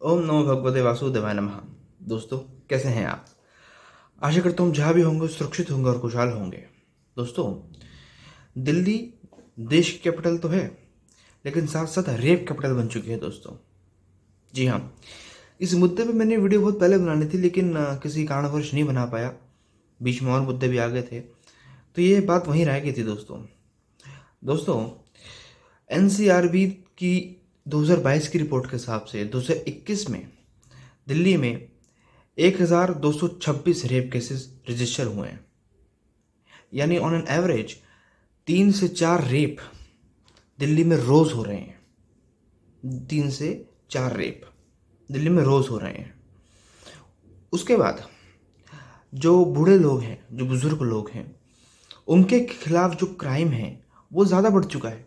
ओम नमो भगवते वासुदेवाय नमः। दोस्तों, कैसे हैं आप? आशा करता हूँ जहाँ भी होंगे सुरक्षित होंगे और खुशहाल होंगे। दोस्तों, दिल्ली देश की कैपिटल तो है, लेकिन साथ साथ रेप कैपिटल बन चुकी है दोस्तों। जी हाँ, इस मुद्दे पे मैंने वीडियो बहुत पहले बनानी थी, लेकिन किसी कारणवश नहीं बना पाया। बीच में और मुद्दे भी आ गए थे, तो ये बात वहीं रह गई थी दोस्तों, एनसीआरबी की 2022 की रिपोर्ट के हिसाब से 2021 में दिल्ली में 1226 रेप केसेस रजिस्टर हुए हैं। यानी ऑन एन एवरेज 3 से 4 रेप दिल्ली में रोज हो रहे हैं। 3 से 4 रेप दिल्ली में रोज हो रहे हैं। उसके बाद जो बूढ़े लोग हैं, जो बुजुर्ग लोग हैं, उनके खिलाफ जो क्राइम है वो ज़्यादा बढ़ चुका है।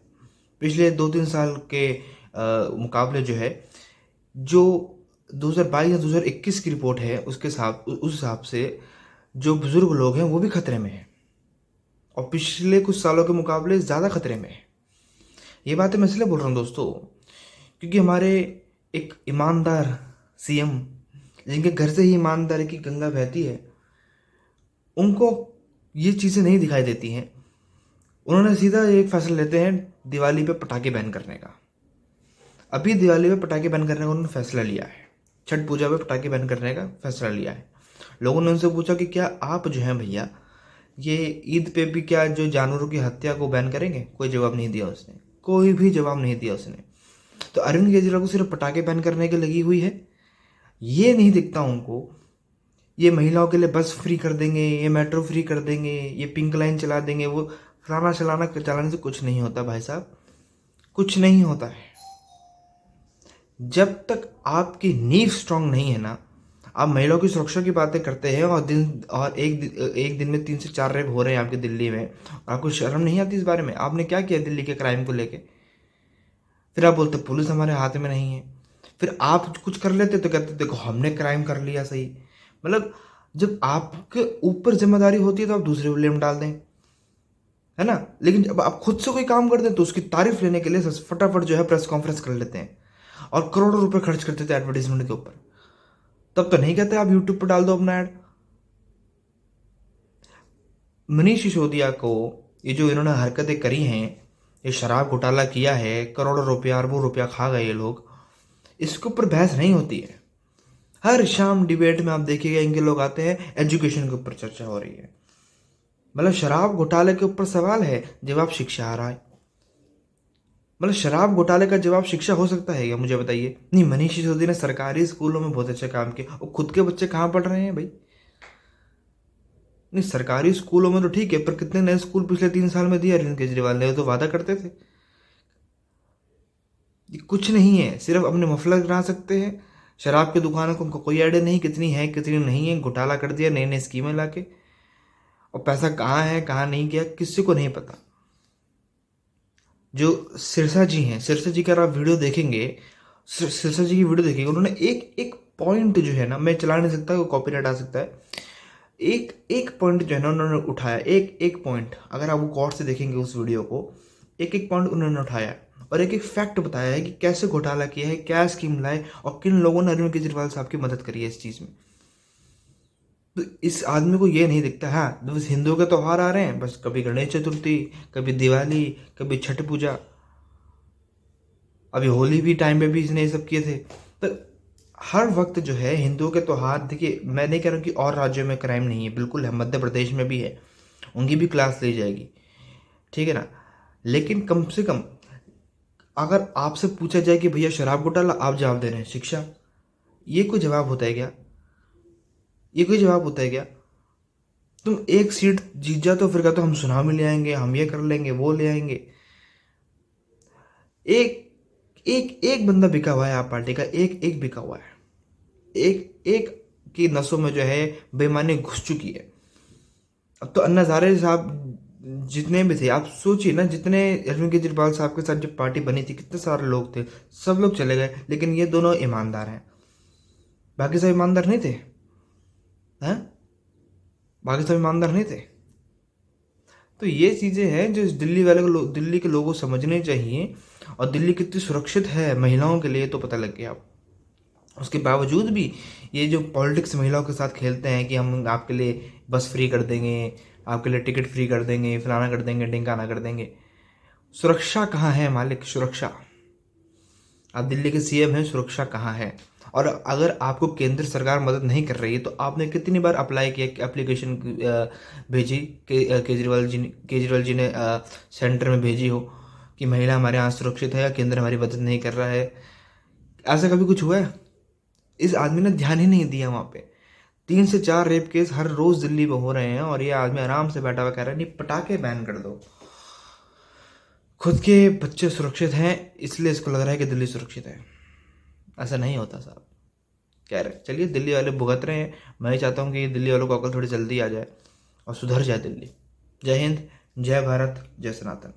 पिछले 2-3 साल के मुकाबले जो है, जो 2022 या 2021 की रिपोर्ट है उस हिसाब से जो बुजुर्ग लोग हैं वो भी खतरे में हैं, और पिछले कुछ सालों के मुकाबले ज़्यादा खतरे में है। ये बातें मैं इसलिए बोल रहा हूँ दोस्तों, क्योंकि हमारे एक ईमानदार सीएम, जिनके घर से ही ईमानदारी की गंगा बहती है, उनको ये चीज़ें नहीं दिखाई देती हैं। उन्होंने सीधा एक फैसला लेते हैं दिवाली पे पटाखे बैन करने का। अभी दिवाली पे पटाखे बैन करने का उन्होंने फैसला लिया है। छठ पूजा पे पटाखे बैन करने का फैसला लिया है। लोगों ने उनसे पूछा कि क्या आप जो हैं भैया, ये ईद पे भी क्या जो जानवरों की हत्या को बैन करेंगे? कोई जवाब नहीं दिया उसने, कोई भी जवाब नहीं दिया उसने। तो अरविंद केजरीवाल को सिर्फ पटाखे बैन करने की लगी हुई है। ये नहीं दिखता उनको, ये महिलाओं के लिए बस फ्री कर देंगे, ये मेट्रो फ्री कर देंगे, ये पिंक लाइन चला देंगे। वो फलाना चलाने से कुछ नहीं होता भाई साहब, कुछ नहीं होता है। जब तक आपकी नींव स्ट्रांग नहीं है ना, आप महिलाओं की सुरक्षा की बातें करते हैं और एक दिन में 3 से 4 रेप हो रहे हैं आपकी दिल्ली में, और आपको शर्म नहीं आती इस बारे में? आपने क्या किया दिल्ली के क्राइम को लेके? फिर आप बोलते पुलिस हमारे हाथ में नहीं है। फिर आप कुछ कर लेते तो कहते देखो हमने क्राइम कर लिया सही। मतलब जब आपके ऊपर जिम्मेदारी होती है तो आप दूसरे को ब्लेम डाल दें, है ना। लेकिन जब आप खुद से कोई काम कर दें तो उसकी तारीफ लेने के लिए फटाफट जो है प्रेस कॉन्फ्रेंस कर लेते हैं और करोड़ों रुपए खर्च करते थे एडवर्टीजमेंट के ऊपर। तब तो नहीं कहते आप यूट्यूब पर डाल दो अपना ऐड। मनीष सिसोदिया को ये जो इन्होंने हरकतें करी हैं, ये शराब घोटाला किया है, करोड़ों रुपया अरबों रुपया खा गए ये लोग, इसके ऊपर बहस नहीं होती है। हर शाम डिबेट में आप देखिएगा इनके लोग आते हैं, एजुकेशन के ऊपर चर्चा हो रही है। मतलब शराब घोटाले के ऊपर सवाल है, जवाब शिक्षा आ रहा है। मतलब शराब घोटाले का जवाब शिक्षा हो सकता है क्या? मुझे बताइए। नहीं, मनीष सिसोदिया ने सरकारी स्कूलों में बहुत अच्छा काम किया, और खुद के बच्चे कहाँ पढ़ रहे हैं भाई? नहीं, सरकारी स्कूलों में तो ठीक है, पर कितने नए स्कूल पिछले 3 साल में दिए अरविंद केजरीवाल ने? तो वादा करते थे। ये कुछ नहीं है, सिर्फ अपने मफलर गिरा सकते हैं। शराब की दुकानों को उनको कोई आइडिया नहीं कितनी है कितनी नहीं है, घोटाला कर दिया नई नई स्कीमें लाके, और पैसा कहाँ है कहाँ नहीं गया किसी को नहीं पता। जो सिरसा जी हैं, सिरसा जी का अगर आप वीडियो देखेंगे, सिरसा जी की वीडियो देखेंगे, उन्होंने एक एक पॉइंट जो है ना, मैं चला नहीं सकता, कॉपीराइट आ सकता है, एक एक पॉइंट जो है ना उन्होंने उठाया, एक एक पॉइंट। अगर आप वो गौर से देखेंगे उस वीडियो को, एक एक पॉइंट उन्होंने उठाया और एक एक फैक्ट बताया है कि कैसे घोटाला किया है, क्या स्कीम लाए, और किन लोगों ने अरविंद केजरीवाल साहब की मदद करी है इस चीज़ में। तो इस आदमी को ये नहीं दिखता। हाँ, बस हिंदुओं के त्यौहार आ रहे हैं, बस कभी गणेश चतुर्थी, कभी दिवाली, कभी छठ पूजा, अभी होली भी टाइम पे भी इसने ये सब किए थे। तो हर वक्त जो है हिंदुओं के त्यौहार, देखिए मैं नहीं कह रहा हूँ कि और राज्यों में क्राइम नहीं है, बिल्कुल है, मध्य प्रदेश में भी है, उनकी भी क्लास ली जाएगी, ठीक है ना। लेकिन कम से कम अगर आपसे पूछा जाए कि भैया शराब घोटाला, आप जवाब दे रहे हैं शिक्षा, ये कोई जवाब होता है क्या? ये कोई जवाब होता है क्या? तुम एक सीट जीत जाओ तो फिर कहते हम सुनामी ले आएंगे, हम ये कर लेंगे, वो ले आएंगे। एक एक एक बंदा बिका हुआ है आप पार्टी का, एक एक बिका हुआ है, एक एक की नसों में जो है बेईमानी घुस चुकी है। अब तो अन्ना हजारे साहब जितने भी थे, आप सोचिए ना, जितने अरविंद केजरीवाल साहब के साथ जब पार्टी बनी थी कितने सारे लोग थे, सब लोग चले गए, लेकिन ये दोनों ईमानदार हैं। बाकी सब ईमानदार नहीं थे, हैं? बाकी सब ईमानदार नहीं थे। तो ये चीज़ें हैं जो इस दिल्ली वाले को दिल्ली के लोगों को समझने चाहिए। और दिल्ली कितनी सुरक्षित है महिलाओं के लिए तो पता लग गया अब। उसके बावजूद भी ये जो पॉलिटिक्स महिलाओं के साथ खेलते हैं कि हम आपके लिए बस फ्री कर देंगे, आपके लिए टिकट फ्री कर देंगे, फलाना कर देंगे, ढिंकाना कर देंगे। सुरक्षा कहाँ है मालिक? सुरक्षा, आप दिल्ली के सीएम हैं, सुरक्षा कहाँ है? और अगर आपको केंद्र सरकार मदद नहीं कर रही है तो आपने कितनी बार अप्लाई किया, एप्लीकेशन भेजी केजरीवाल जी ने सेंटर में भेजी हो कि महिला हमारे यहाँ सुरक्षित है या केंद्र हमारी मदद नहीं कर रहा है? ऐसा कभी कुछ हुआ है? इस आदमी ने ध्यान ही नहीं दिया वहाँ पे। 3 से 4 रेप केस हर रोज दिल्ली में हो रहे हैं और ये आदमी आराम से बैठा हुआ कह रहा है नहीं पटाखे बैन कर दो। खुद के बच्चे सुरक्षित हैं इसलिए इसको लग रहा है कि दिल्ली सुरक्षित है। ऐसा नहीं होता साहब। कह रहे चलिए दिल्ली वाले भुगत रहे हैं, मैं ही चाहता हूँ कि दिल्ली वालों को अकल थोड़ी जल्दी आ जाए और सुधर जाए दिल्ली। जय हिंद, जय भारत, जय सनातन।